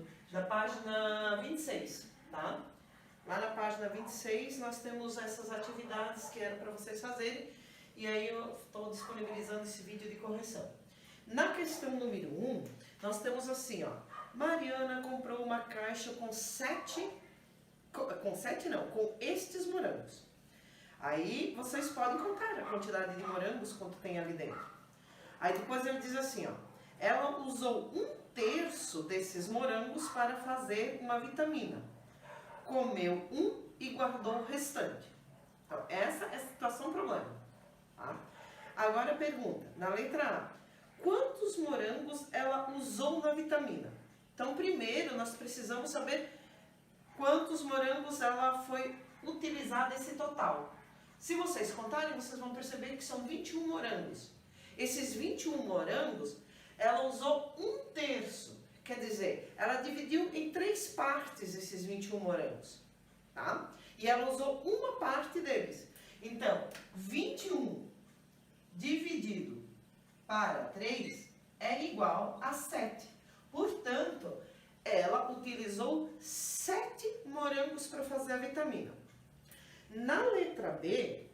estudo da página 26, tá? Lá na página 26 nós temos essas atividades que era para vocês fazerem, e aí eu estou disponibilizando esse vídeo de correção. Na questão número 1, nós temos assim, ó. Mariana comprou uma caixa com com estes morangos. Aí vocês podem contar a quantidade de morangos quanto tem ali dentro. Aí depois ele diz assim, ó. Ela usou 1/3 desses morangos para fazer uma vitamina. Comeu um e guardou o restante. Então, essa é a situação problema. Tá? Agora a pergunta, na letra A. Quantos morangos ela usou na vitamina? Então, primeiro, nós precisamos saber quantos morangos ela foi utilizar esse total. Se vocês contarem, vocês vão perceber que são 21 morangos. Esses 21 morangos, ela usou 1/3. Quer dizer, ela dividiu em 3 partes esses 21 morangos. Tá? E ela usou uma parte deles. Então, 21 dividido para 3 é igual a 7. Portanto, ela utilizou 7 morangos para fazer a vitamina. Na letra B,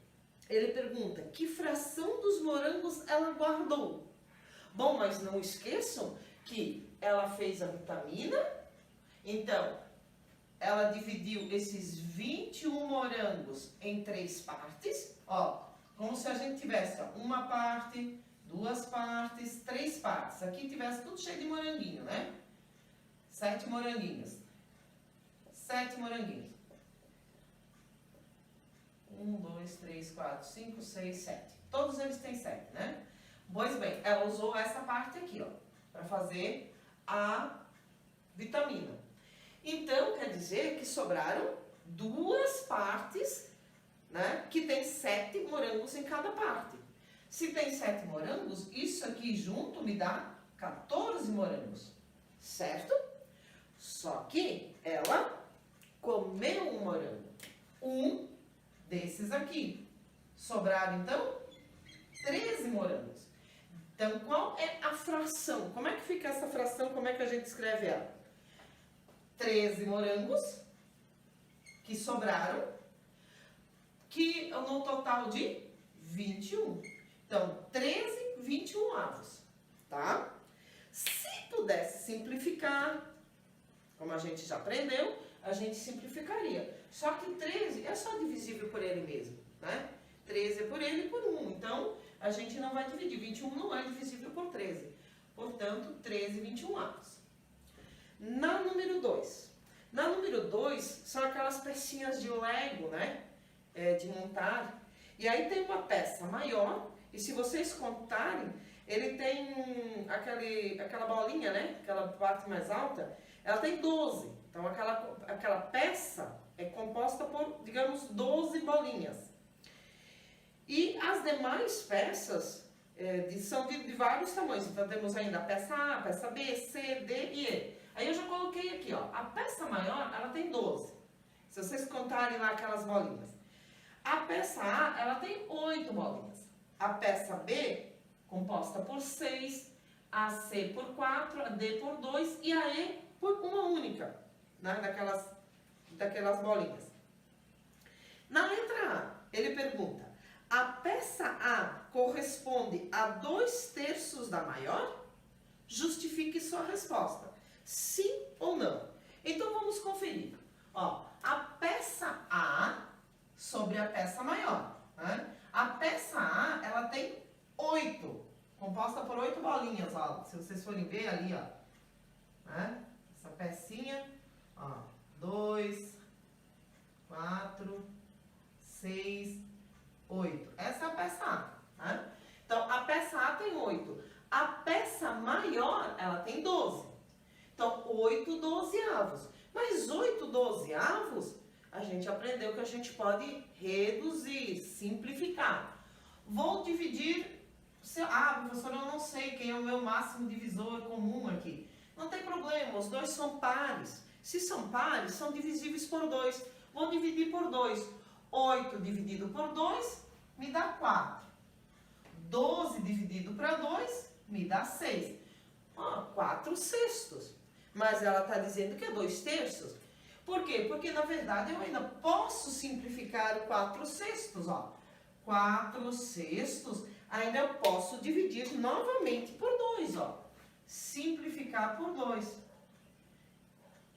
ele pergunta que fração dos morangos ela guardou. Bom, mas não esqueçam que ela fez a vitamina, então ela dividiu esses 21 morangos em 3 partes, ó, como se a gente tivesse ó, uma parte, 2 partes, 3 partes. Aqui tivesse tudo cheio de moranguinho, né? 7 moranguinhos. 7 moranguinhos. 1, 2, 3, 4, 5, 6, 7. Todos eles têm 7, né? Pois bem, ela usou essa parte aqui, ó, para fazer a vitamina. Então, quer dizer que sobraram 2 partes, né, que tem 7 morangos em cada parte. Se tem 7 morangos, isso aqui junto me dá 14 morangos, certo? Só que ela comeu um morango, um desses aqui. Sobraram, então, 13 morangos. Então, qual é a fração? Como é que fica essa fração? Como é que a gente escreve ela? 13 morangos que sobraram, que no total de 21. Então, 13, 21 avos, tá? Se pudesse simplificar, como a gente já aprendeu, a gente simplificaria. Só que 13 é só divisível por ele mesmo, né? 13 é por ele e por 1. Então, a gente não vai dividir. 21 não é divisível por 13. Portanto, 13, 21 avos. Na número 2. Na número 2, são aquelas pecinhas de Lego, né? De montar. E aí tem uma peça maior. E se vocês contarem, ele tem aquela bolinha, né? Aquela parte mais alta. Ela tem 12. Então, aquela peça é composta por, digamos, 12 bolinhas. E as demais peças são de vários tamanhos. Então, temos ainda a peça A, a peça B, C, D e E. Aí eu já coloquei aqui, ó. A peça maior, ela tem 12. Se vocês contarem lá aquelas bolinhas. A peça A, ela tem 8 bolinhas. A peça B, composta por 6. A C por 4, a D por 2 e a E por uma única, né? Daquelas bolinhas. Na letra A, ele pergunta: a peça A corresponde a 2/3 da maior? Justifique sua resposta. Sim ou não? Então, vamos conferir. Ó, a peça A sobre a peça maior. Né? A peça A, ela tem 8, composta por 8 bolinhas. Ó, se vocês forem ver ali, ó. Né? Essa pecinha, ó, 2, 4, 6, 8. Essa é a peça A. Né? Então, a peça A tem 8. A peça maior, ela tem 12. Então, 8 dozeavos. Mas 8 dozeavos, a gente aprendeu que a gente pode reduzir, simplificar. Vou dividir... professora, eu não sei quem é o meu máximo divisor comum aqui. Não tem problema, os dois são pares. Se são pares, são divisíveis por 2. Vou dividir por 2. 8 dividido por 2 me dá 4. 12 dividido para 2 me dá 6. 4/6. mas ela está dizendo que é 2/3. Por quê? Porque, na verdade, eu ainda posso simplificar o 4/6, ó. 4/6, ainda eu posso dividir novamente por 2, ó. Simplificar por 2.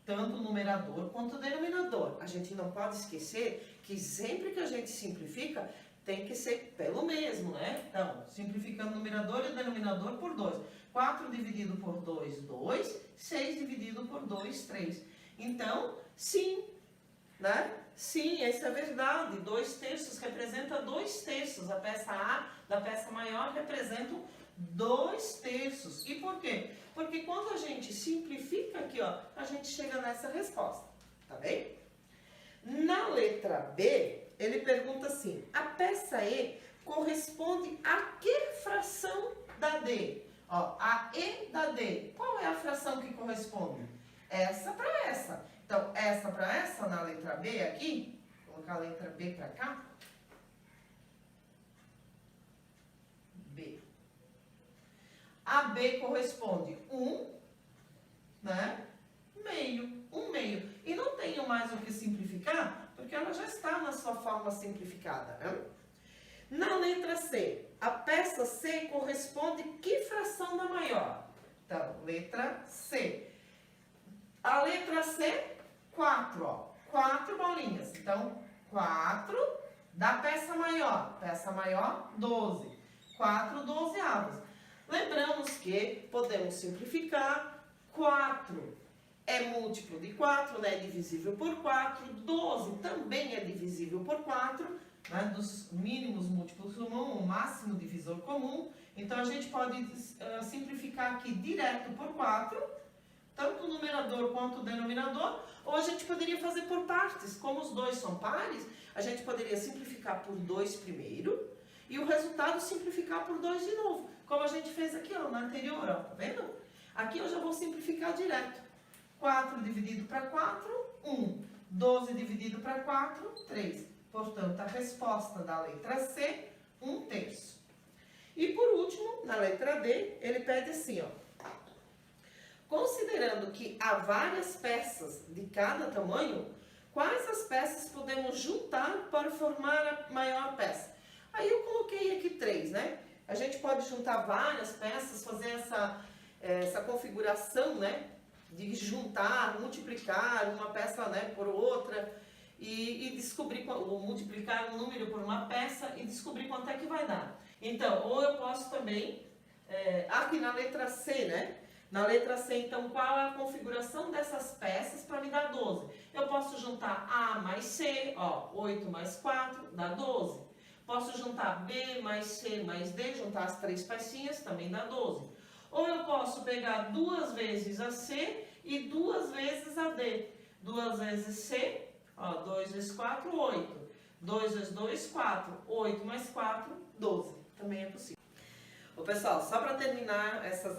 Tanto o numerador quanto o denominador. A gente não pode esquecer que sempre que a gente simplifica, tem que ser pelo mesmo, né? Então, simplificando o numerador e o denominador por 2. 4 dividido por 2, 2. 6 dividido por 2, 3. Então, sim, né? Sim, isso é verdade. 2/3 representa 2/3. A peça A da peça maior representa 2/3. E por quê? Porque quando a gente simplifica aqui, ó, a gente chega nessa resposta, tá bem? Na letra B, ele pergunta assim, a peça E corresponde a que fração da D? Ó, a E da D, qual é a fração que corresponde? Essa para essa. Então, essa para essa, na letra B aqui, vou colocar a letra B para cá. B. A B corresponde 1, né? Meio, 1 meio. E não tenho mais o que simplificar, porque ela já está na sua forma simplificada, né? Na letra C, a peça C corresponde a que fração da maior? Então, letra C. A letra C, 4, ó. 4 bolinhas. Então, 4 da peça maior. Peça maior, 12. 4 dozeavos. Lembramos que podemos simplificar. 4 é múltiplo de 4, né? É divisível por 4. 12 também é divisível por 4, né? Dos mínimos múltiplos comuns, o máximo divisor comum. Então, a gente pode simplificar aqui direto por 4. Tanto o numerador quanto o denominador, ou a gente poderia fazer por partes. Como os dois são pares, a gente poderia simplificar por 2 primeiro e o resultado simplificar por 2 de novo. Como a gente fez aqui, ó, na anterior, ó, tá vendo? Aqui eu já vou simplificar direto. 4 dividido para 4, 1. 12 dividido para 4, 3. Portanto, a resposta da letra C, 1/3. E por último, na letra D, ele pede assim, ó. Considerando que há várias peças de cada tamanho, quais as peças podemos juntar para formar a maior peça? Aí eu coloquei aqui 3, né? A gente pode juntar várias peças, fazer essa configuração, né? De juntar, multiplicar uma peça, né, por outra e descobrir, multiplicar um número por uma peça e descobrir quanto é que vai dar. Então, ou eu posso também, aqui na letra C, né? Na letra C, então, qual é a configuração dessas peças para me dar 12? Eu posso juntar A mais C, ó, 8 mais 4 dá 12. Posso juntar B mais C mais D, juntar as 3 pecinhas, também dá 12. Ou eu posso pegar 2 vezes a C e 2 vezes a D. 2 vezes C, ó, 2 vezes 4, 8. 2 vezes 2, 4. 8 mais 4, 12. Também é possível. Ô, pessoal, só para terminar essas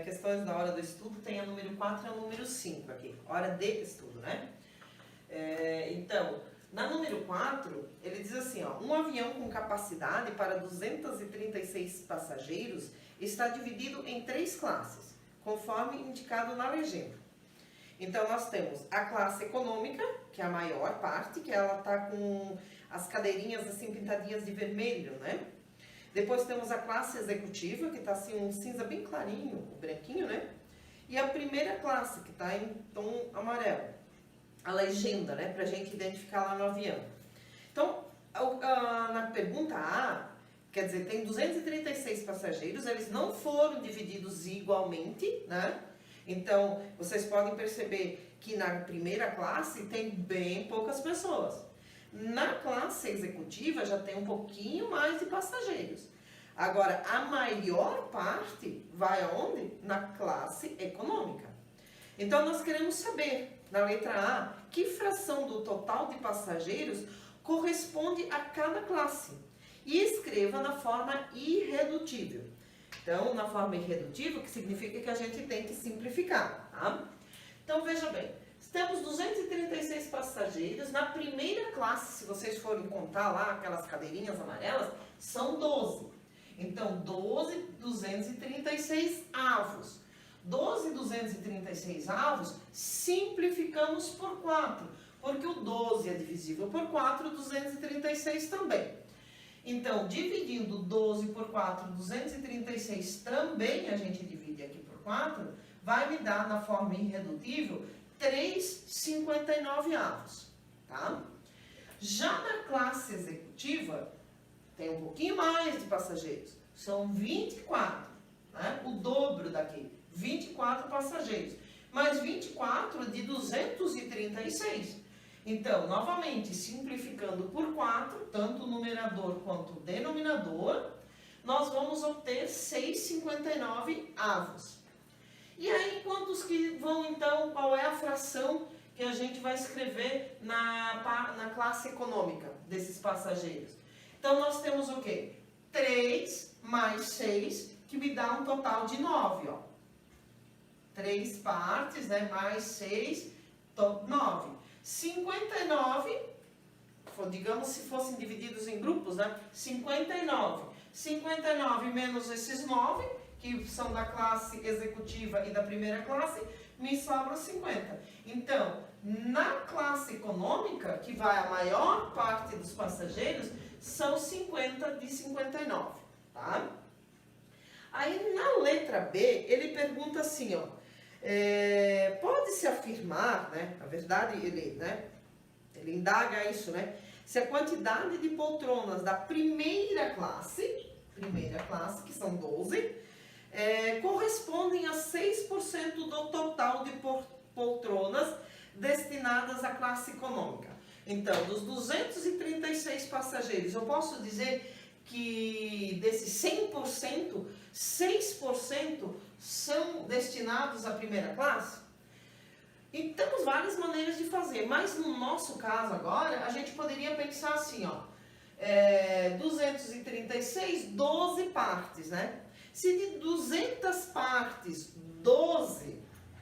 questões da hora do estudo, tem a número 4 e a número 5 aqui. Hora de estudo, né? Então, na número 4, ele diz assim, ó, um avião com capacidade para 236 passageiros está dividido em 3 classes, conforme indicado na legenda. Então, nós temos a classe econômica, que é a maior parte, que ela está com as cadeirinhas assim pintadinhas de vermelho, né? Depois temos a classe executiva, que está assim um cinza bem clarinho, branquinho, né? E a primeira classe, que está em tom amarelo. A legenda, né? Para a gente identificar lá no avião. Então, na pergunta A, quer dizer, tem 236 passageiros, eles não foram divididos igualmente, né? Então, vocês podem perceber que na primeira classe tem bem poucas pessoas. Na classe executiva já tem um pouquinho mais de passageiros. Agora, a maior parte vai aonde? Na classe econômica. Então, nós queremos saber, na letra A, que fração do total de passageiros corresponde a cada classe. E escreva na forma irredutível. Então, na forma irredutível, que significa que a gente tem que simplificar, tá? Então, veja bem. Temos 236 passageiros. Na primeira classe, se vocês forem contar lá aquelas cadeirinhas amarelas, são 12. Então, 12, 236 avos. 12/236, simplificamos por 4, porque o 12 é divisível por 4, 236 também. Então, dividindo 12 por 4, 236 também a gente divide aqui por 4, vai me dar na forma irredutível 3/59, tá? Já na classe executiva, tem um pouquinho mais de passageiros, são 24, né? O dobro daqui, 24 passageiros, mais 24 de 236. Então, novamente, simplificando por 4, tanto o numerador quanto o denominador, nós vamos obter 6/59. E aí, quantos que vão, então, qual é a fração que a gente vai escrever na classe econômica desses passageiros? Então, nós temos o quê? 3 mais 6, que me dá um total de 9, ó. 3 partes, né, mais 6, 9. 59, digamos se fossem divididos em grupos, né? 59. 59 menos esses 9, que são da classe executiva e da primeira classe, me sobra 50. Então, na classe econômica, que vai a maior parte dos passageiros, são 50 de 59, tá? Aí, na letra B, ele pergunta assim, ó. Pode-se afirmar, né? Na verdade, ele indaga isso, né? Se a quantidade de poltronas da primeira classe, que são 12, correspondem a 6% do total de poltronas destinadas à classe econômica. Então, dos 236 passageiros, eu posso dizer que desses 100%, 6% são destinados à primeira classe? E temos várias maneiras de fazer, mas no nosso caso agora, a gente poderia pensar assim, ó, 236, 12 partes, né? Se de 200 partes, 12,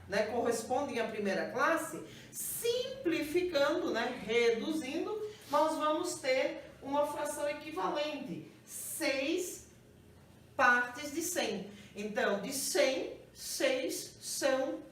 né, correspondem à primeira classe, simplificando, né, reduzindo, nós vamos ter uma fração equivalente, 6 partes de 100. Então, de 100, 6 são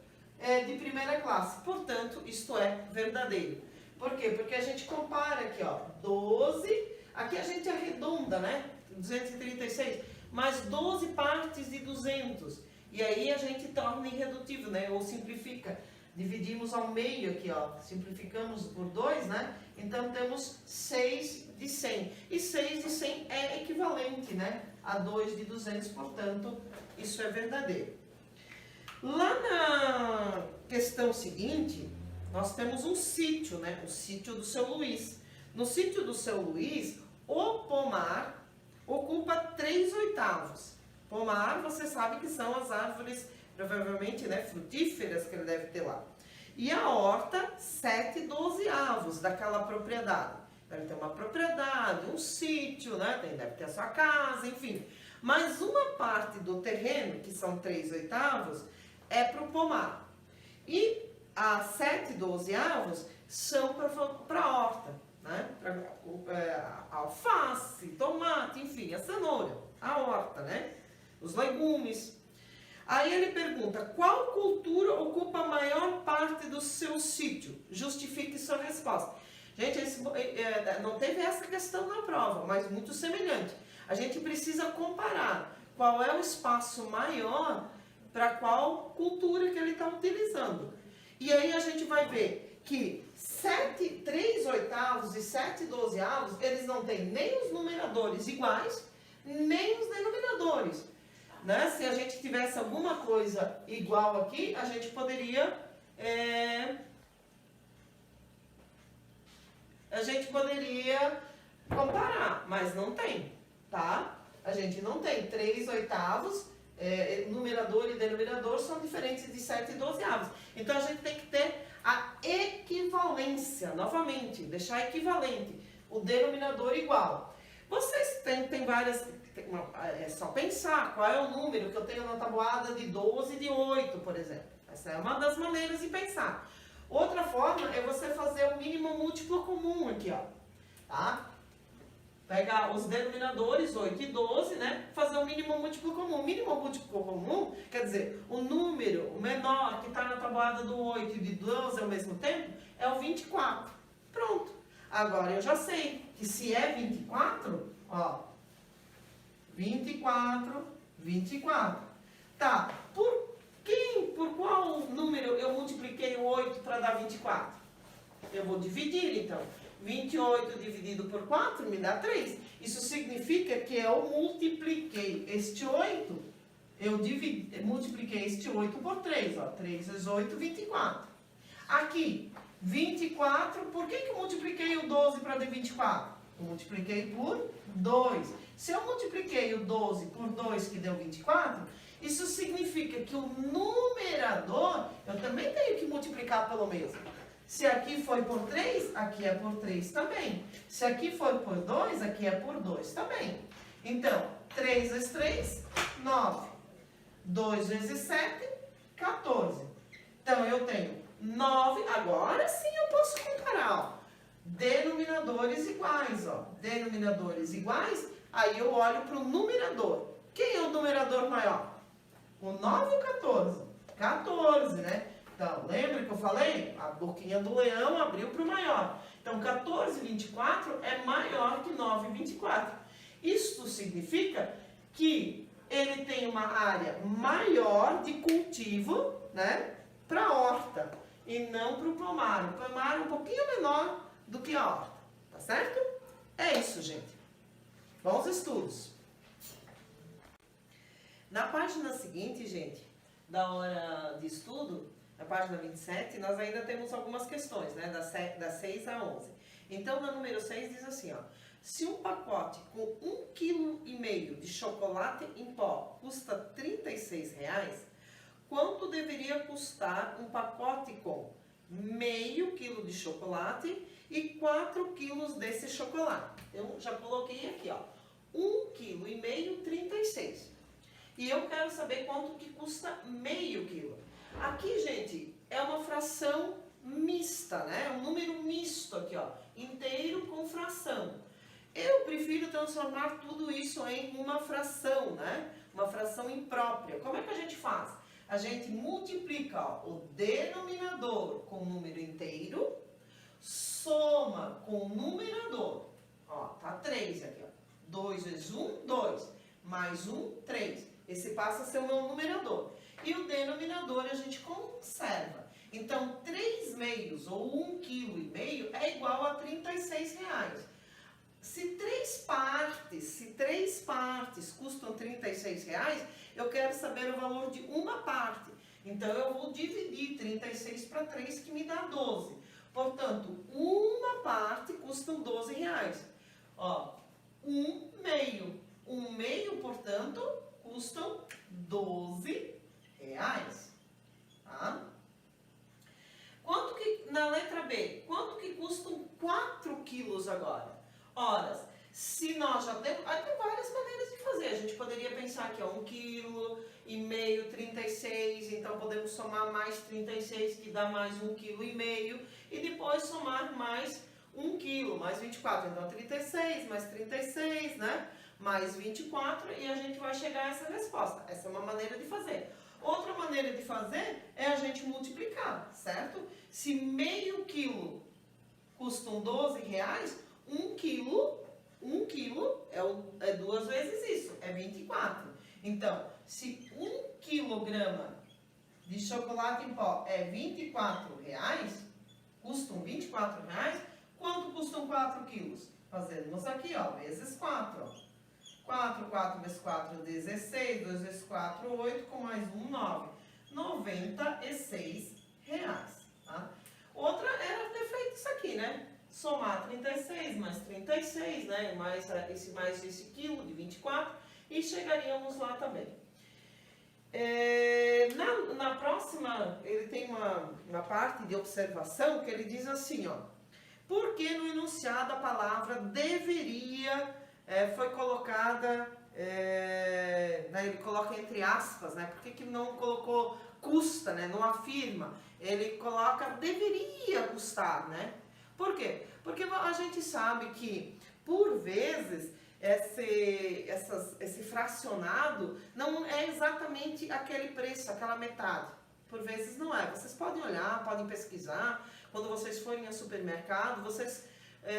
de primeira classe. Portanto, isto é verdadeiro. Por quê? Porque a gente compara aqui, ó, 12, aqui a gente arredonda, né? 236, mais 12 partes de 200. E aí a gente torna irredutível, né? Ou simplifica. Dividimos ao meio aqui, ó, simplificamos por 2, né? Então, temos 6 de 100. E 6 de 100 é equivalente, né, a 2 de 200, portanto, isso é verdadeiro. Lá na questão seguinte, nós temos um sítio, né? O sítio do seu Luiz. No sítio do seu Luiz, o pomar ocupa 3/8. Pomar, você sabe que são as árvores, provavelmente, né, frutíferas que ele deve ter lá. E a horta, 7/12 daquela propriedade. Deve ter uma propriedade, um sítio, né? Deve ter a sua casa, enfim. Mas uma parte do terreno, que são 3/8, é para o pomar. E a 7/12 são para a horta, né? A alface, tomate, enfim, a cenoura, a horta, né? Os legumes. Aí ele pergunta, qual cultura ocupa a maior parte do seu sítio? Justifique sua resposta. Gente, não teve essa questão na prova, mas muito semelhante. A gente precisa comparar qual é o espaço maior para qual cultura que ele está utilizando. E aí a gente vai ver que 3/8 e 7/12, eles não têm nem os numeradores iguais, nem os denominadores. Né? Se a gente tivesse alguma coisa igual aqui, a gente poderia comparar, mas não tem, tá? A gente não tem. 3/8, numerador e denominador são diferentes de 7/12. Então, a gente tem que ter a equivalência, novamente, deixar equivalente, o denominador igual. Vocês têm várias... É só pensar qual é o número que eu tenho na tabuada de 12 e de 8, por exemplo. Essa é uma das maneiras de pensar. Outra forma é você fazer o mínimo múltiplo comum aqui, ó. Tá? Pegar os denominadores, 8 e 12, né? Fazer o mínimo múltiplo comum. O mínimo múltiplo comum, quer dizer, o número, o menor que está na tabuada do 8 e de 12 ao mesmo tempo, é o 24. Pronto. Agora eu já sei que se é 24, ó, 24, 24. Tá, por qual número eu multipliquei o 8 para dar 24? Eu vou dividir, então. 28 dividido por 4 me dá 3. Isso significa que eu multipliquei este 8, multipliquei este 8 por 3, ó. 3 vezes 8, 24. Aqui, 24, por que eu multipliquei o 12 para dar 24? Eu multipliquei por 2. Se eu multipliquei o 12 por 2, que deu 24, isso significa que o numerador, eu também tenho que multiplicar pelo mesmo. Se aqui foi por 3, aqui é por 3 também. Se aqui foi por 2, aqui é por 2 também. Então, 3 vezes 3, 9. 2 vezes 7, 14. Então, eu tenho 9. Agora sim eu posso comparar, ó. Denominadores iguais, ó. Denominadores iguais, aí eu olho para o numerador. Quem é o numerador maior? O 9 ou 14? 14, né? Então, lembra que eu falei? A boquinha do leão abriu para o maior. Então, 14, 24 é maior que 9, 24. Isto significa que ele tem uma área maior de cultivo, né? Para a horta e não para o pomar. O pomar é um pouquinho menor do que a horta. Tá certo? É isso, gente. Bons estudos. Na página seguinte, gente, da hora de estudo, na página 27, nós ainda temos algumas questões, né, das 6 a 11. Então, na número 6 diz assim, ó, se um pacote com 1,5 kg de chocolate em pó custa R$36, quanto deveria custar um pacote com meio quilo de chocolate e 4 quilos desse chocolate? Eu já coloquei aqui, ó, 1,5 kg, 36. E eu quero saber quanto que custa meio quilo. Aqui, gente, é uma fração mista, né? Um número misto aqui, ó. Inteiro com fração. Eu prefiro transformar tudo isso em uma fração, né? Uma fração imprópria. Como é que a gente faz? A gente multiplica, ó, o denominador com o número inteiro, soma com o numerador. Ó, tá 3 aqui, ó. 2 vezes 1, 2. Mais 1, 3. Esse passa a ser o meu numerador. E o denominador a gente conserva. Então, 3 meios ou 1,5 kg é igual a R$36. Se três partes custam R$36, eu quero saber o valor de uma parte. Então, eu vou dividir 36 para 3, que me dá 12. Portanto, uma parte custa R$12. Ó, 1 meio, portanto, custam R$12. Tá? Quanto que, na letra B, quanto que custam 4 quilos agora? Ora, se nós já temos... Aí tem várias maneiras de fazer. A gente poderia pensar que é 1,5 kg, 36, então podemos somar mais 36, que dá mais 1,5 kg, e depois somar mais 1 kg, mais 24. Então, 36 mais 36, né? Mais 24, e a gente vai chegar a essa resposta. Essa é uma maneira de fazer. Outra maneira de fazer é a gente multiplicar, certo? Se meio quilo custam R$12, 1 quilo é 2 vezes isso, é 24. Então, se 1 quilograma de chocolate em pó é R$24, custam R$24, quanto custam 4 quilos? Fazemos aqui, ó, vezes 4, ó. 4 vezes 4, 16, 2 vezes 4, 8, com mais 1, 9. R$96, tá? Outra era ter feito isso aqui, né? Somar 36 mais 36, né? Mais esse quilo de 24, e chegaríamos lá também. Na próxima, ele tem uma parte de observação que ele diz assim, ó. Por que no enunciado a palavra deveria... foi colocada, né, ele coloca entre aspas, né? Por que não colocou custa, né? Não afirma. Ele coloca deveria custar, né? Por quê? Porque a gente sabe que Por vezes, esse fracionado não é exatamente aquele preço, aquela metade. Por vezes não é. Vocês podem olhar, podem pesquisar. Quando vocês forem ao supermercado, vocês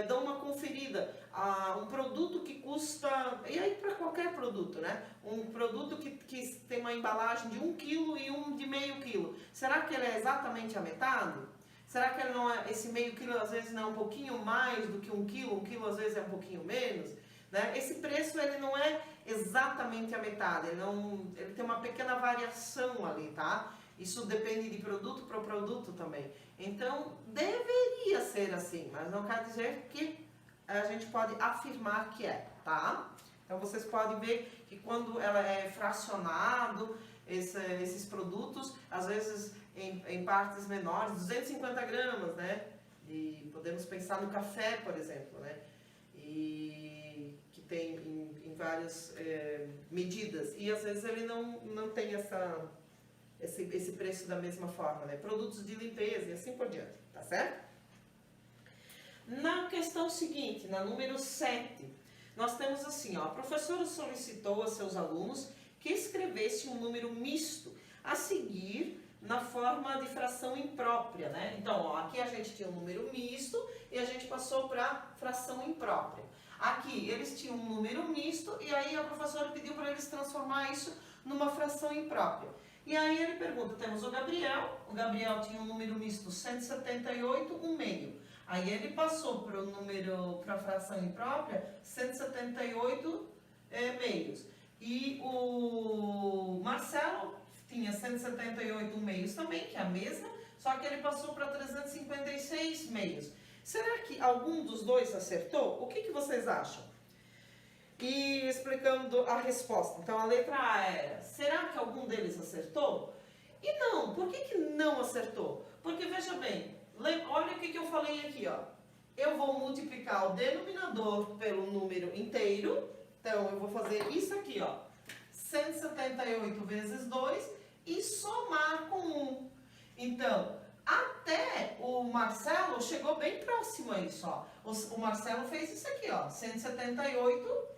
dão uma conferida a um produto que custa, e aí para qualquer produto, né? Um produto que tem uma embalagem de 1 kg e um de meio quilo. Será que ele é exatamente a metade? Será que ele não é, esse meio quilo às vezes não é um pouquinho mais do que 1 quilo às vezes é um pouquinho menos? Né? Esse preço ele não é exatamente a metade, ele tem uma pequena variação ali, tá? Isso depende de produto para produto também. Então, deveria ser assim, mas não quer dizer que a gente pode afirmar que é, tá? Então, vocês podem ver que quando ela é fracionado, esses produtos, às vezes em partes menores, 250 gramas, né? E podemos pensar no café, por exemplo, né? E que tem em várias medidas. E às vezes ele não tem esse preço da mesma forma, né? Produtos de limpeza e assim por diante, tá certo? Na questão seguinte, na número 7, nós temos assim, ó, a professora solicitou a seus alunos que escrevesse um número misto a seguir na forma de fração imprópria, né? Então, ó, aqui a gente tinha um número misto e a gente passou para fração imprópria. Aqui eles tinham um número misto e aí a professora pediu para eles transformar isso numa fração imprópria. E aí ele pergunta, temos o Gabriel tinha um número misto 178, 1 meio. Aí ele passou para a fração imprópria 178 meios. E o Marcelo tinha 178 meios também, que é a mesma, só que ele passou para 356 meios. Será que algum dos dois acertou? O que vocês acham? E explicando a resposta. Então, a letra A era, será que algum deles acertou? E não, por que não acertou? Porque, veja bem, olha o que eu falei aqui, ó. Eu vou multiplicar o denominador pelo número inteiro. Então, eu vou fazer isso aqui, ó. 178 vezes 2 e somar com 1. Então, até o Marcelo chegou bem próximo a isso, ó. O Marcelo fez isso aqui, ó. 178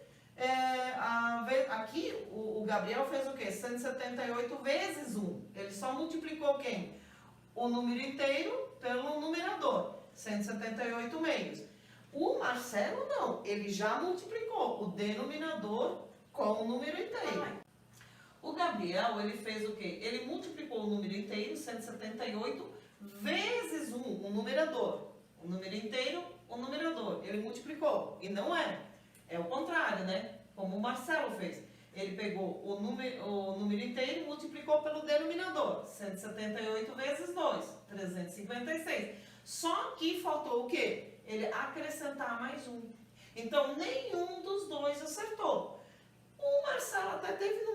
aqui o Gabriel fez o quê? 178 vezes 1. Ele só multiplicou quem? O número inteiro pelo numerador. 178 meios. O Marcelo não. Ele já multiplicou o denominador com o número inteiro. O Gabriel, ele fez o quê? Ele multiplicou o número inteiro, 178, vezes 1, o numerador. O número inteiro, o numerador. Ele multiplicou. E não é. É o contrário, né? Como o Marcelo fez. Ele pegou o número inteiro e multiplicou pelo denominador. 178 vezes 2, 356. Só que faltou o quê? Ele acrescentar mais 1. Então, nenhum dos dois acertou. O Marcelo até teve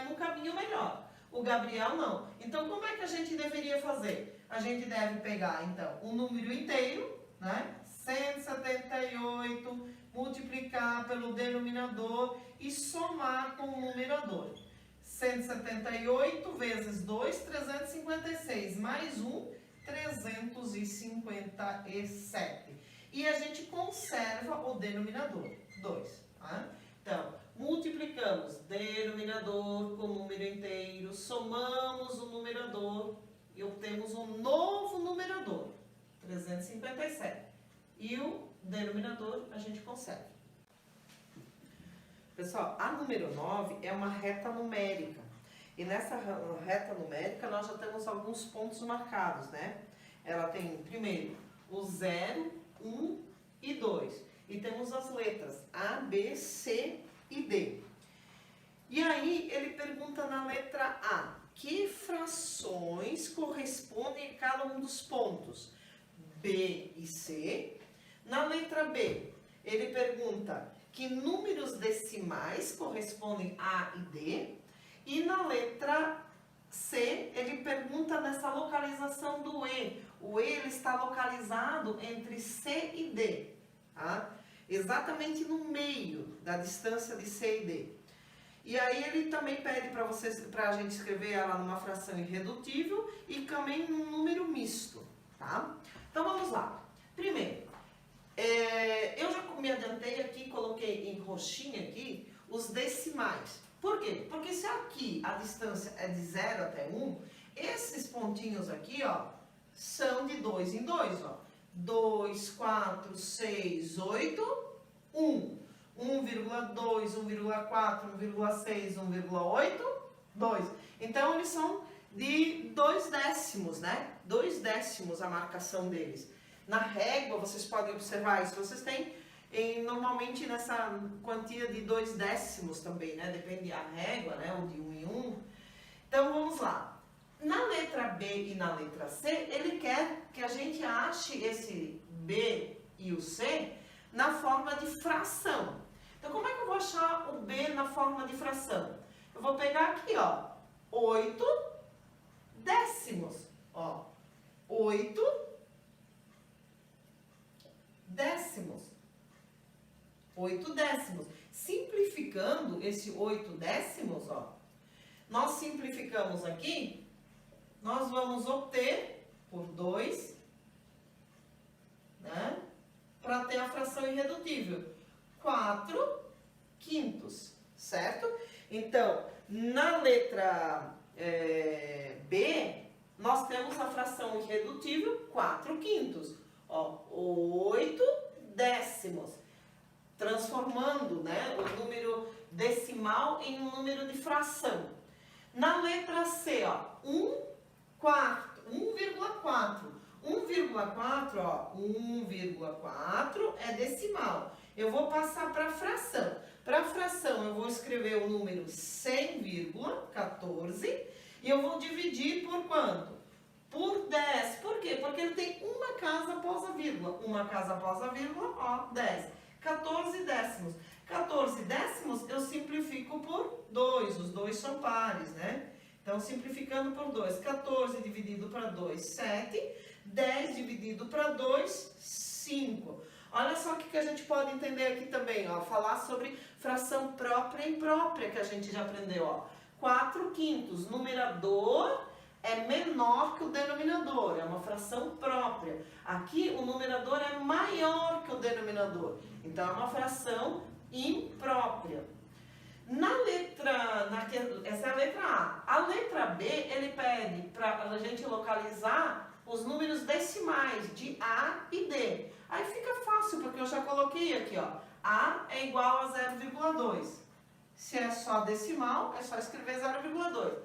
num caminho melhor. O Gabriel não. Então, como é que a gente deveria fazer? A gente deve pegar, então, o número inteiro, né? 178, multiplicar pelo denominador e somar com o numerador. 178 vezes 2, 356, mais 1, 357. E a gente conserva o denominador, 2. Tá? Então, multiplicamos denominador com número inteiro, somamos o numerador e obtemos um novo numerador, 357. E o denominador a gente conserva. Pessoal, a número 9 é uma reta numérica. E nessa reta numérica nós já temos alguns pontos marcados, né? Ela tem, primeiro, o 0, 1 e 2. E temos as letras A, B, C e D. E aí ele pergunta na letra A, que frações correspondem a cada um dos pontos? B e C. Na letra B, ele pergunta que números decimais correspondem a e D. E na letra C, ele pergunta nessa localização do E. O E ele está localizado entre C e D, tá? Exatamente no meio da distância de C e D. E aí ele também pede para a gente escrever ela numa fração irredutível e também num número misto, tá? Então vamos lá. Primeiro, eu já a distância é de 0 até 1, esses pontinhos aqui, ó, são de 2 em 2, ó. 2, 4, 6, 8, 1. 1,2, 1,4, 1,6, 1,8, 2. Então, eles são de 2 décimos, né? 2 décimos a marcação deles. Na régua, vocês podem observar isso. Vocês têm, normalmente, nessa quantia de 2 décimos também, né? Depende da régua, né? Ou de 1 em 1. Então, vamos lá. Na letra B e na letra C, ele quer que a gente ache esse B e o C na forma de fração. Então, como é que eu vou achar o B na forma de fração? Eu vou pegar aqui, ó, 8 décimos, ó, 8 décimos, 8 décimos. Simplificando esse 8 décimos, ó, nós simplificamos aqui, nós vamos obter por 2, né, para ter a fração irredutível, 4 quintos, certo? Então, na letra B, nós temos a fração irredutível 4 quintos, ó, 8 décimos, transformando, né, o número decimal em um número de fração. Na letra C, ó, 1/4, 1,4. 1,4, ó, 1,4 é decimal. Eu vou passar para fração. Para fração, eu vou escrever o número 100,14 e eu vou dividir por quanto? Por 10. Por quê? Porque ele tem uma casa após a vírgula. Uma casa após a vírgula, ó, 10. 14 décimos. 14 décimos eu simplifico por 2. Os dois são pares, né? Então, simplificando por 2. 14 dividido para 2, 7. 10 dividido para 2, 5. Olha só o que a gente pode entender aqui também, ó. Falar sobre fração própria e imprópria que a gente já aprendeu, ó. 4 quintos. Numerador é menor que o denominador, é uma fração própria. Aqui o numerador é maior que o denominador, então é uma fração imprópria. Essa é a letra A. A letra B, ele pede para a gente localizar os números decimais de A e D. Aí fica fácil, porque eu já coloquei aqui, ó. A é igual a 0,2. Se é só decimal, é só escrever 0,2.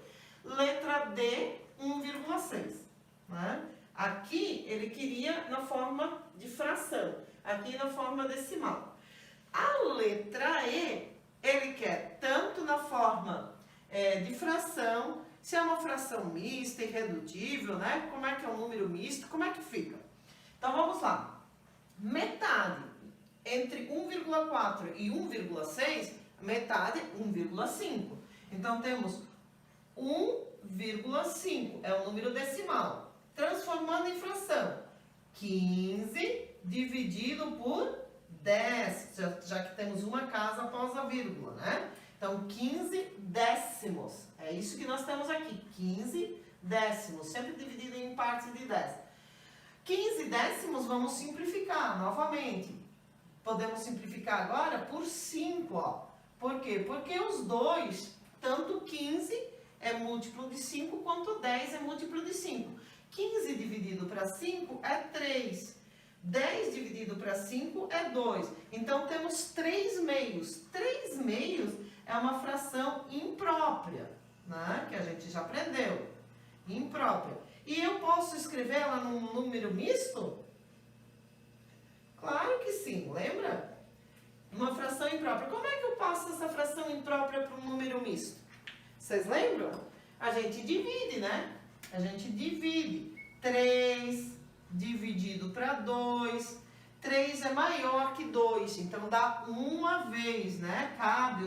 Letra D, 1,6. Né? Aqui, ele queria na forma de fração. Aqui na forma decimal. A letra E, ele quer tanto na forma de fração, se é uma fração mista, irredutível, né? Como é que é um número misto, como é que fica? Então, vamos lá. Metade entre 1,4 e 1,6, metade é 1,5. Então, temos 1,5, é o número decimal. Transformando em fração, 15 dividido por 10, já que temos uma casa após a vírgula, né? Então, 15 décimos. É isso que nós temos aqui, 15 décimos, sempre dividido em partes de 10. 15 décimos, vamos simplificar novamente. Podemos simplificar agora por 5, ó. Por quê? Porque os dois, tanto 15 é múltiplo de 5, quanto 10 é múltiplo de 5. 15 dividido para 5 é 3. 10 dividido para 5 é 2. Então, temos 3 meios. 3 meios é uma fração imprópria, né? Que a gente já aprendeu. Imprópria. E eu posso escrever ela num número misto? Claro que sim, lembra? Uma fração imprópria. Como é que eu passo essa fração imprópria para um número misto? Vocês lembram? A gente divide, né? A gente divide. 3 dividido para 2. 3 é maior que 2, então dá uma vez, né? Cabe,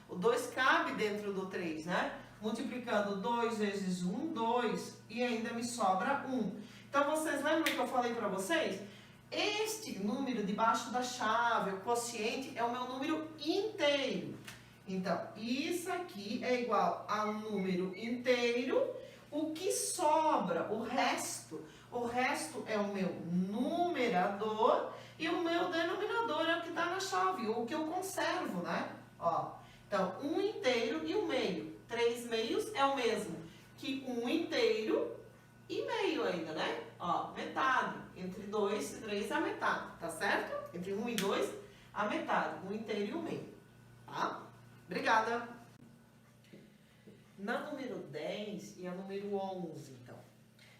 o 2 cabe dentro do 3, né? Multiplicando 2 vezes 1, 2, e ainda me sobra 1. Então, vocês lembram que eu falei para vocês? Este número debaixo da chave, o quociente, é o meu número inteiro. Então, isso aqui é igual a um número inteiro. O que sobra, o resto é o meu numerador e o meu denominador é o que está na chave, o que eu conservo, né? Ó, então, 1 inteiro e 1 meio. 3 meios é o mesmo que 1 inteiro e meio ainda, né? Ó, metade. Entre 2 e 3 é a metade, tá certo? Entre 1 e 2, a metade. 1 inteiro e 1 meio, tá? Obrigada. Na número 10 e a número 11, então.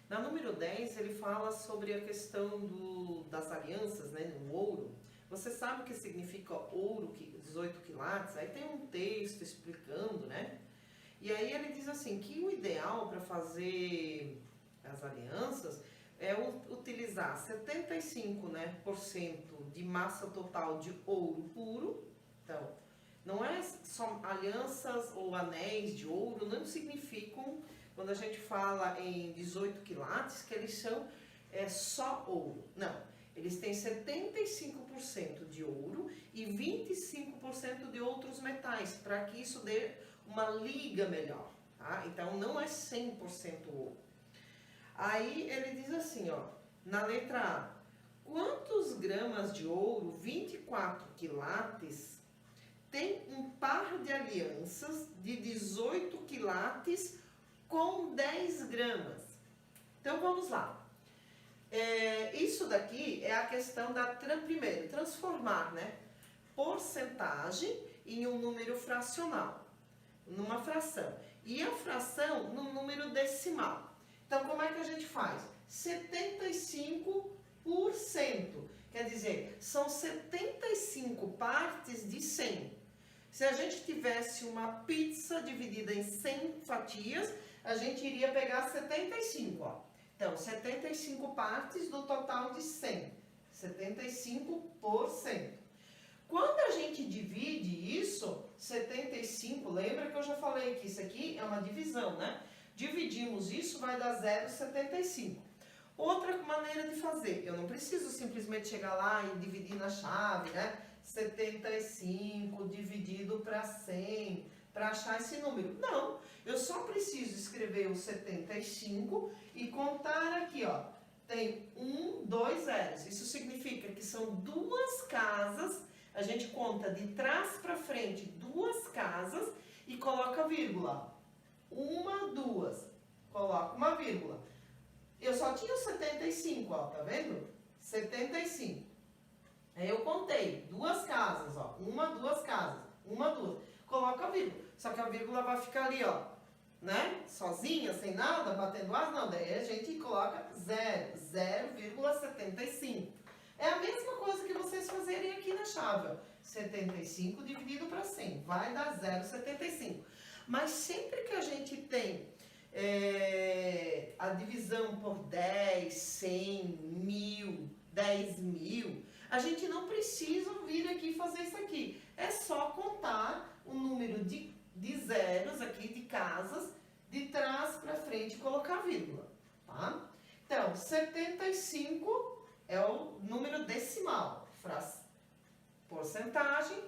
Na número 10, ele fala sobre a questão das alianças, né, no ouro. Você sabe o que significa ouro, 18 quilates? Aí tem um texto explicando, né? E aí ele diz assim, que o ideal para fazer as alianças é utilizar 75%, né, de massa total de ouro puro. Então, não é só alianças ou anéis de ouro, não significam, quando a gente fala em 18 quilates, que eles são só ouro. Não, eles têm 75% de ouro e 25% de outros metais, para que isso dê uma liga melhor, tá? Então, não é 100% ouro. Aí, ele diz assim, ó, na letra A, quantos gramas de ouro, 24 quilates, tem um par de alianças de 18 quilates com 10 gramas? Então, vamos lá. Isso daqui é a questão da, primeiro, transformar, né, porcentagem em um número fracional, numa fração. E a fração no número decimal. Então, como é que a gente faz? 75%. Quer dizer, são 75 partes de 100. Se a gente tivesse uma pizza dividida em 100 fatias, a gente iria pegar 75, ó. Então, 75 partes do total de 100. 75%. Quando a gente divide isso, 75, lembra que eu já falei que isso aqui é uma divisão, né? Dividimos isso, vai dar 0,75. Outra maneira de fazer, eu não preciso simplesmente chegar lá e dividir na chave, né? 75 dividido para 100, para achar esse número. Não, eu só preciso escrever o 75 e contar aqui, ó. Tem 1, 2 zeros. Isso significa que são duas casas, a gente conta de trás para frente duas casas e coloca vírgula. 1, 2, coloca uma vírgula. Eu só tinha o 75, ó, tá vendo? 75. Aí eu contei, duas casas, ó, 1, 2 casas, 1, 2, coloca a vírgula. Só que a vírgula vai ficar ali, ó, né? Sozinha, sem nada, batendo as, não. Daí a gente coloca 0,75. É a mesma coisa que vocês fazerem aqui na chave, ó. 75 dividido para 100, vai dar 0,75. Mas sempre que a gente tem a divisão por 10, 100, 1000, 10.000, a gente não precisa vir aqui fazer isso aqui. É só contar o número de zeros aqui, de casas, de trás para frente e colocar vírgula, tá? Então, 75 é o número decimal. Porcentagem,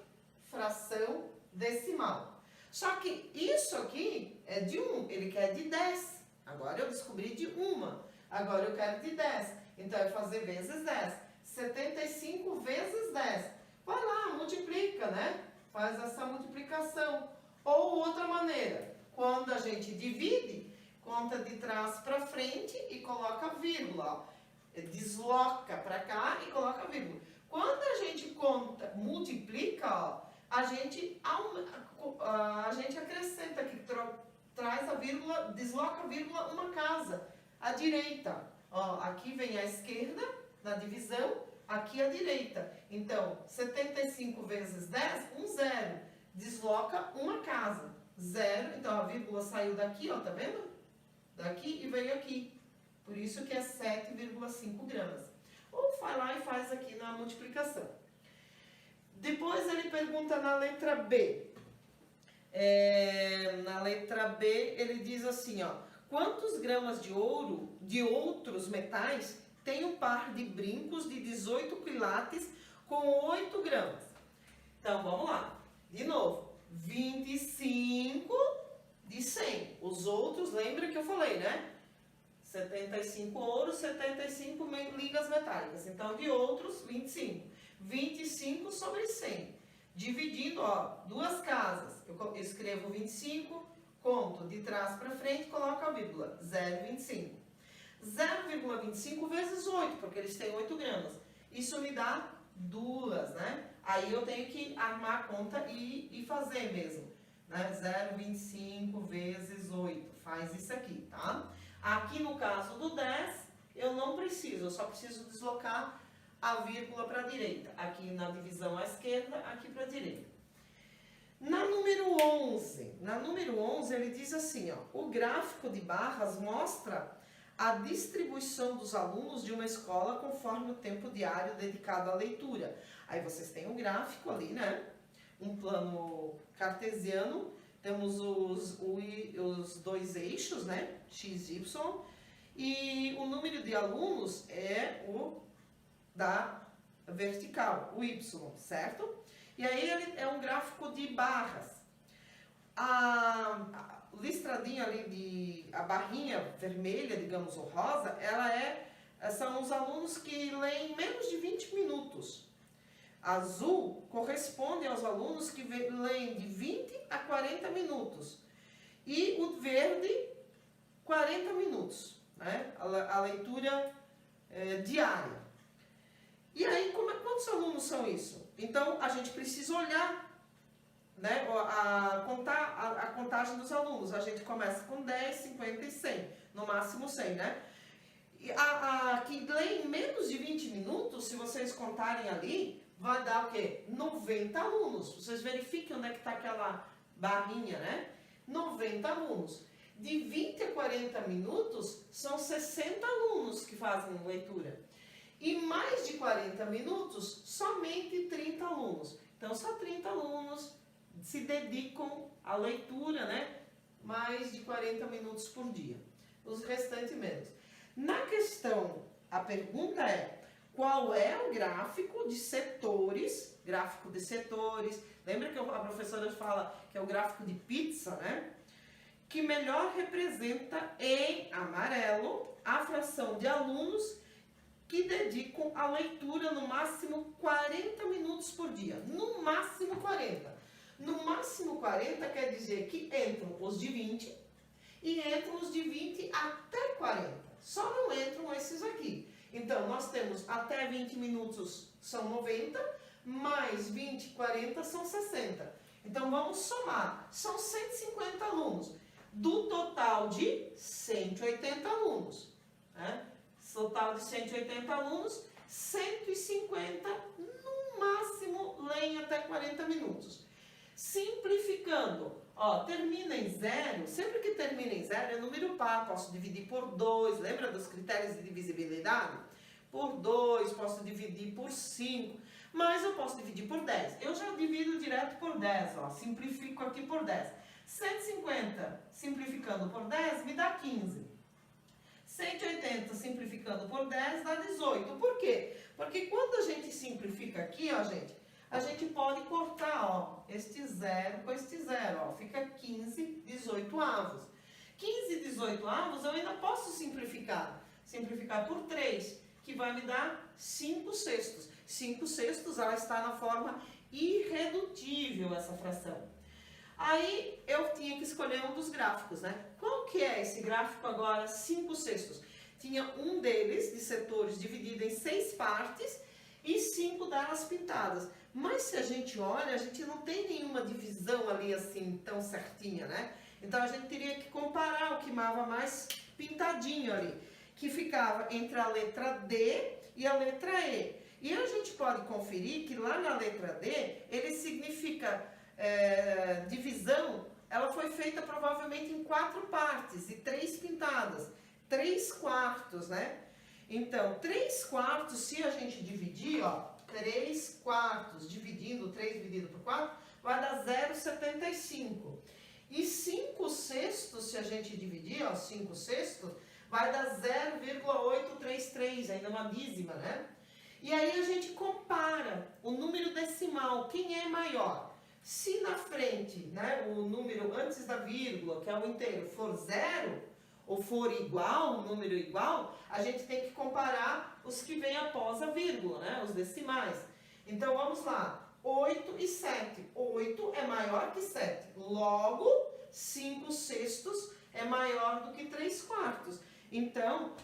fração, decimal. Só que isso aqui é de 1, ele quer de 10. Agora eu descobri de 1. Agora eu quero de 10. Então, é fazer vezes 10. 75 vezes 10. Vai lá, multiplica, né? Faz essa multiplicação. Ou outra maneira, quando a gente divide, conta de trás para frente e coloca vírgula. Desloca para cá e coloca vírgula. Quando a gente multiplica, ó, a gente acrescenta aqui, traz a vírgula, desloca a vírgula uma casa, à direita. Ó, aqui vem a esquerda, na divisão, aqui a direita. Então, 75 vezes 10, 1 zero. Desloca uma casa, 0. Então, a vírgula saiu daqui, ó, tá vendo? Daqui e veio aqui. Por isso que é 7,5 gramas. Ou vai lá e faz aqui na multiplicação. Depois ele pergunta na letra B. Na letra B ele diz assim, ó. Quantos gramas de ouro, de outros metais, tem um par de brincos de 18 quilates com 8 gramas? Então, vamos lá. De novo. 25 de 100. Os outros, lembra que eu falei, né? 75 ouro, 75 ligas metálicas. Então, de outros, 25. 25 sobre 100. Dividindo, ó, duas casas. Eu escrevo 25, conto de trás para frente, coloco a vírgula, 0,25. 0,25 vezes 8, porque eles têm 8 gramas. Isso me dá 2, né? Aí eu tenho que armar a conta e fazer mesmo, né? 0,25 vezes 8, faz isso aqui, tá? Aqui no caso do 10, eu não preciso, eu só preciso deslocar a vírgula para a direita. Aqui na divisão à esquerda, aqui para a direita. Na número 11 ele diz assim, ó, o gráfico de barras mostra a distribuição dos alunos de uma escola conforme o tempo diário dedicado à leitura. Aí vocês têm um gráfico ali, né? Um plano cartesiano, temos os dois eixos, né? X, Y, e o número de alunos é o da vertical, o Y, certo? E aí ele é um gráfico de barras. A listradinha ali, a barrinha vermelha, digamos, ou rosa, são os alunos que leem menos de 20 minutos. Azul corresponde aos alunos que leem de 20 a 40 minutos. E o verde, 40 minutos, né? A leitura diária. E aí, quantos alunos são isso? Então, a gente precisa olhar, né, a contagem dos alunos. A gente começa com 10, 50 e 100, no máximo 100, né? E que lê em menos de 20 minutos, se vocês contarem ali, vai dar o quê? 90 alunos. Vocês verifiquem onde é que está aquela barrinha, né? 90 alunos. De 20 a 40 minutos, são 60 alunos que fazem leitura. E mais de 40 minutos, somente 30 alunos. Então, só 30 alunos se dedicam à leitura, né? Mais de 40 minutos por dia. Os restantes menos. Na questão, a pergunta é, qual é o gráfico de setores? Gráfico de setores. Lembra que a professora fala que é o gráfico de pizza, né? Que melhor representa em amarelo a fração de alunos que dedicam à leitura no máximo 40 minutos por dia. No máximo 40. No máximo 40 quer dizer que entram os de 20 e entram os de 20 até 40. Só não entram esses aqui. Então, nós temos até 20 minutos são 90, mais 20, 40 são 60. Então, vamos somar. São 150 alunos. Do total de 180 alunos, né? Total de 180 alunos, 150 no máximo leem até 40 minutos. Simplificando, ó, termina em zero, sempre que termina em zero é número par, posso dividir por 2, lembra dos critérios de divisibilidade? Por 2, posso dividir por 5, mas eu posso dividir por 10. Eu já divido direto por 10, ó, simplifico aqui por 10. 150 simplificando por 10 me dá 15. 180 simplificando por 10 dá 18. Por quê? Porque quando a gente simplifica aqui, ó, gente, a gente pode cortar, ó, este zero com este zero, ó, fica 15 18avos. 15 18avos eu ainda posso simplificar. Simplificar por 3, que vai me dar 5 sextos. 5 sextos, ela está na forma irredutível, essa fração. Aí eu tinha que escolher um dos gráficos, né? Qual que é esse gráfico agora? 5 sextos. Tinha um deles, de setores, dividido em 6 partes e 5 delas pintadas. Mas se a gente olha, a gente não tem nenhuma divisão ali assim tão certinha, né? Então a gente teria que comparar o que estava mais pintadinho ali, que ficava entre a letra D e a letra E. E a gente pode conferir que lá na letra D, ele significa... divisão, ela foi feita provavelmente em 4 partes e 3 pintadas, 3 quartos, né? Então, 3 quartos, se a gente dividir, ó, 3 quartos dividindo, 3 dividido por 4, vai dar 0,75. E 5 sextos, se a gente dividir, ó, 5 sextos, vai dar 0,833, ainda uma dízima, né? E aí a gente compara o número decimal, quem é maior? Se na frente, né, o número antes da vírgula, que é o inteiro, for 0, ou for igual, um número igual, a gente tem que comparar os que vêm após a vírgula, né, os decimais. Então, vamos lá. 8 e 7. 8 é maior que 7. Logo, 5/6 é maior do que 3/4. Então,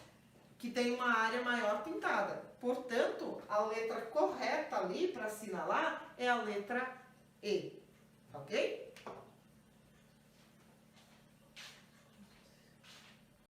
que tem uma área maior pintada. Portanto, a letra correta ali para assinalar é a letra E, ok?